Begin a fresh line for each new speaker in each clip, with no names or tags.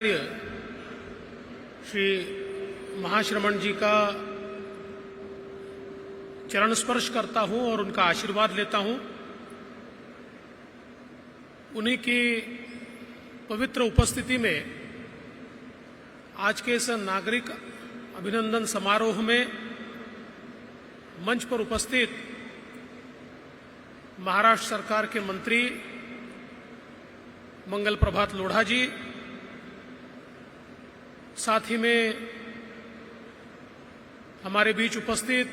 श्री महाश्रमण जी का चरण स्पर्श करता हूं और उनका आशीर्वाद लेता हूं। उन्हीं की पवित्र उपस्थिति में आज के इस नागरिक अभिनंदन समारोह में मंच पर उपस्थित महाराष्ट्र सरकार के मंत्री मंगल प्रभात लोढ़ा जी, साथ ही में हमारे बीच उपस्थित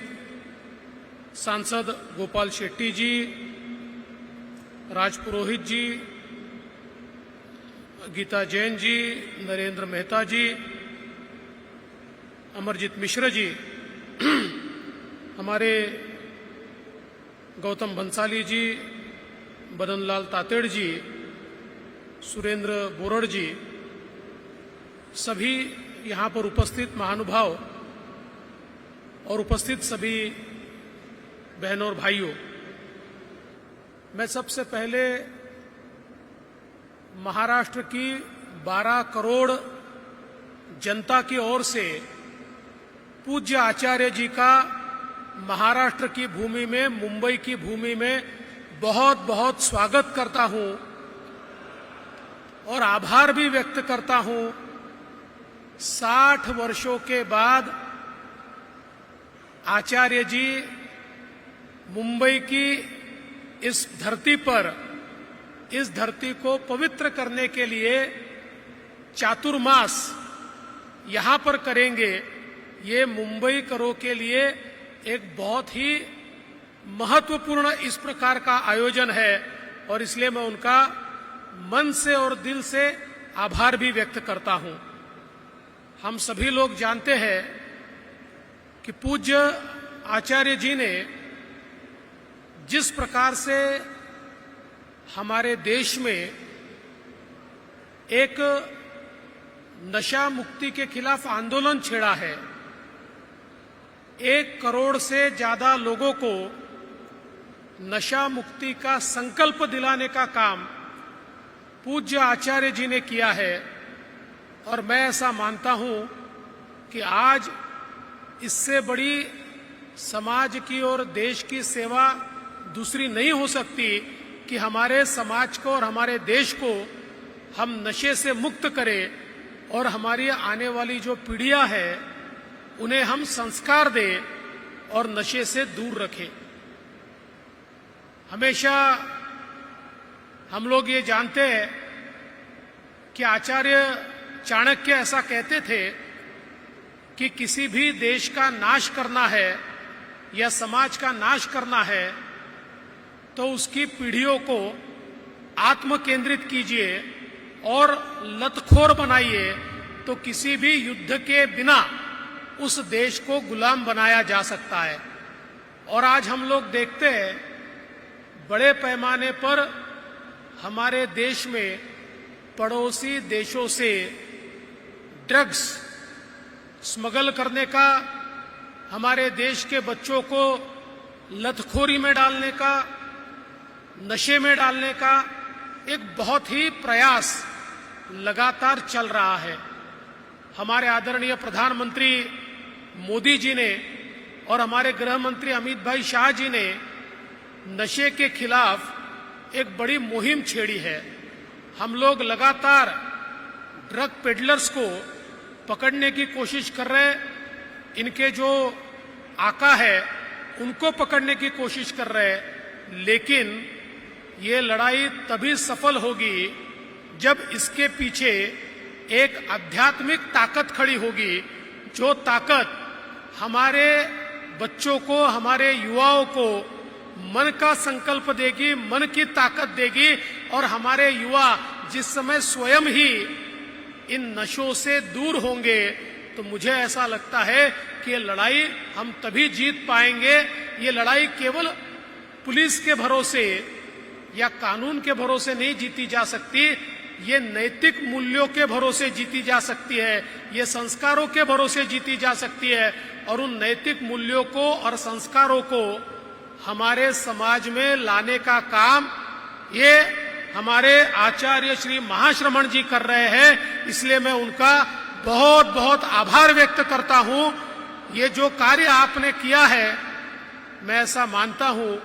सांसद गोपाल शेट्टी जी, राज पुरोहित जी, गीता जैन जी, नरेंद्र मेहता जी, अमरजीत मिश्र जी, हमारे गौतम भंसाली जी, बदनलाल तातेड़ जी, सुरेंद्र बोरड़ जी, सभी यहाँ पर उपस्थित महानुभाव और उपस्थित सभी बहनों और भाइयों, मैं सबसे पहले महाराष्ट्र की 12 करोड़ जनता की ओर से पूज्य आचार्य जी का महाराष्ट्र की भूमि में, मुंबई की भूमि में बहुत बहुत स्वागत करता हूं और आभार भी व्यक्त करता हूं। 60 वर्षों के बाद आचार्य जी मुंबई की इस धरती पर, इस धरती को पवित्र करने के लिए चातुर्मास यहां पर करेंगे। ये मुंबई करो के लिए एक बहुत ही महत्वपूर्ण इस प्रकार का आयोजन है और इसलिए मैं उनका मन से और दिल से आभार भी व्यक्त करता हूं। हम सभी लोग जानते हैं कि पूज्य आचार्य जी ने जिस प्रकार से हमारे देश में एक नशा मुक्ति के खिलाफ आंदोलन छेड़ा है, 1 करोड़ से ज्यादा लोगों को नशा मुक्ति का संकल्प दिलाने का काम पूज्य आचार्य जी ने किया है और मैं ऐसा मानता हूं कि आज इससे बड़ी समाज की और देश की सेवा दूसरी नहीं हो सकती कि हमारे समाज को और हमारे देश को हम नशे से मुक्त करें और हमारी आने वाली जो पीढ़ियां हैं उन्हें हम संस्कार दें और नशे से दूर रखें। हमेशा हम लोग ये जानते हैं कि आचार्य चाणक्य ऐसा कहते थे कि किसी भी देश का नाश करना है या समाज का नाश करना है तो उसकी पीढ़ियों को आत्म केंद्रित कीजिए और लतखोर बनाइए, तो किसी भी युद्ध के बिना उस देश को गुलाम बनाया जा सकता है। और आज हम लोग देखते हैं बड़े पैमाने पर हमारे देश में पड़ोसी देशों से ड्रग्स स्मगल करने का, हमारे देश के बच्चों को लतखोरी में डालने का, नशे में डालने का एक बहुत ही प्रयास लगातार चल रहा है। हमारे आदरणीय प्रधानमंत्री मोदी जी ने और हमारे गृह मंत्री अमित भाई शाह जी ने नशे के खिलाफ एक बड़ी मुहिम छेड़ी है। हम लोग लगातार ड्रग पेडलर्स को पकड़ने की कोशिश कर रहे हैं, इनके जो आका है उनको पकड़ने की कोशिश कर रहे हैं, लेकिन ये लड़ाई तभी सफल होगी जब इसके पीछे एक आध्यात्मिक ताकत खड़ी होगी, जो ताकत हमारे बच्चों को, हमारे युवाओं को मन का संकल्प देगी, मन की ताकत देगी और हमारे युवा जिस समय स्वयं ही इन नशों से दूर होंगे तो मुझे ऐसा लगता है कि ये लड़ाई हम तभी जीत पाएंगे। ये लड़ाई केवल पुलिस के भरोसे या कानून के भरोसे नहीं जीती जा सकती, ये नैतिक मूल्यों के भरोसे जीती जा सकती है, ये संस्कारों के भरोसे जीती जा सकती है और उन नैतिक मूल्यों को और संस्कारों को हमारे समाज में लाने का काम ये हमारे आचार्य श्री महाश्रमण जी कर रहे हैं, इसलिए मैं उनका बहुत बहुत आभार व्यक्त करता हूं। ये जो कार्य आपने किया है, मैं ऐसा मानता हूं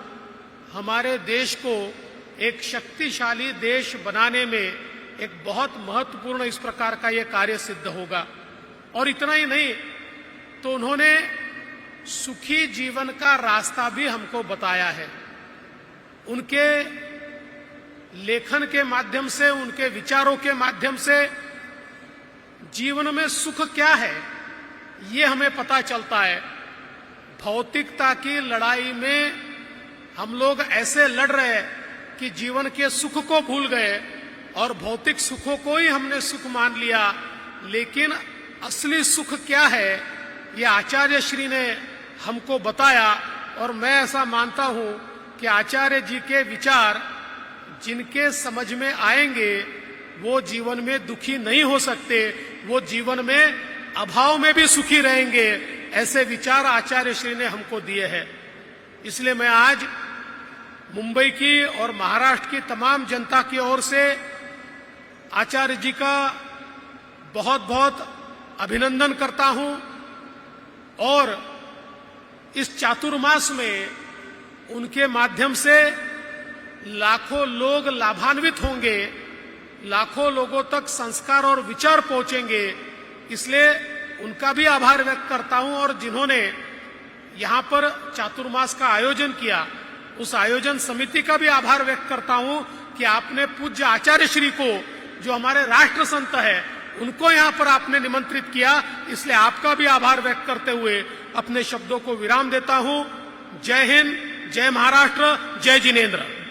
हमारे देश को एक शक्तिशाली देश बनाने में एक बहुत महत्वपूर्ण इस प्रकार का ये कार्य सिद्ध होगा। और इतना ही नहीं, तो उन्होंने सुखी जीवन का रास्ता भी हमको बताया है। उनके लेखन के माध्यम से, उनके विचारों के माध्यम से जीवन में सुख क्या है ये हमें पता चलता है। भौतिकता की लड़ाई में हम लोग ऐसे लड़ रहे हैं कि जीवन के सुख को भूल गए और भौतिक सुखों को ही हमने सुख मान लिया। लेकिन असली सुख क्या है ये आचार्य श्री ने हमको बताया। और मैं ऐसा मानता हूं कि आचार्य जी के विचार जिनके समझ में आएंगे वो जीवन में दुखी नहीं हो सकते, वो जीवन में अभाव में भी सुखी रहेंगे। ऐसे विचार आचार्य श्री ने हमको दिए हैं। इसलिए मैं आज मुंबई की और महाराष्ट्र की तमाम जनता की ओर से आचार्य जी का बहुत बहुत अभिनंदन करता हूं। और इस चातुर्मास में उनके माध्यम से लाखों लोग लाभान्वित होंगे, लाखों लोगों तक संस्कार और विचार पहुंचेंगे। इसलिए उनका भी आभार व्यक्त करता हूं। और जिन्होंने यहां पर चातुर्मास का आयोजन किया, उस आयोजन समिति का भी आभार व्यक्त करता हूं कि आपने पूज्य आचार्य श्री को, जो हमारे राष्ट्र संत है, उनको यहां पर आपने निमंत्रित किया। इसलिए आपका भी आभार व्यक्त करते हुए अपने शब्दों को विराम देता हूं। जय हिंद, जय महाराष्ट्र, जय जिनेन्द्र।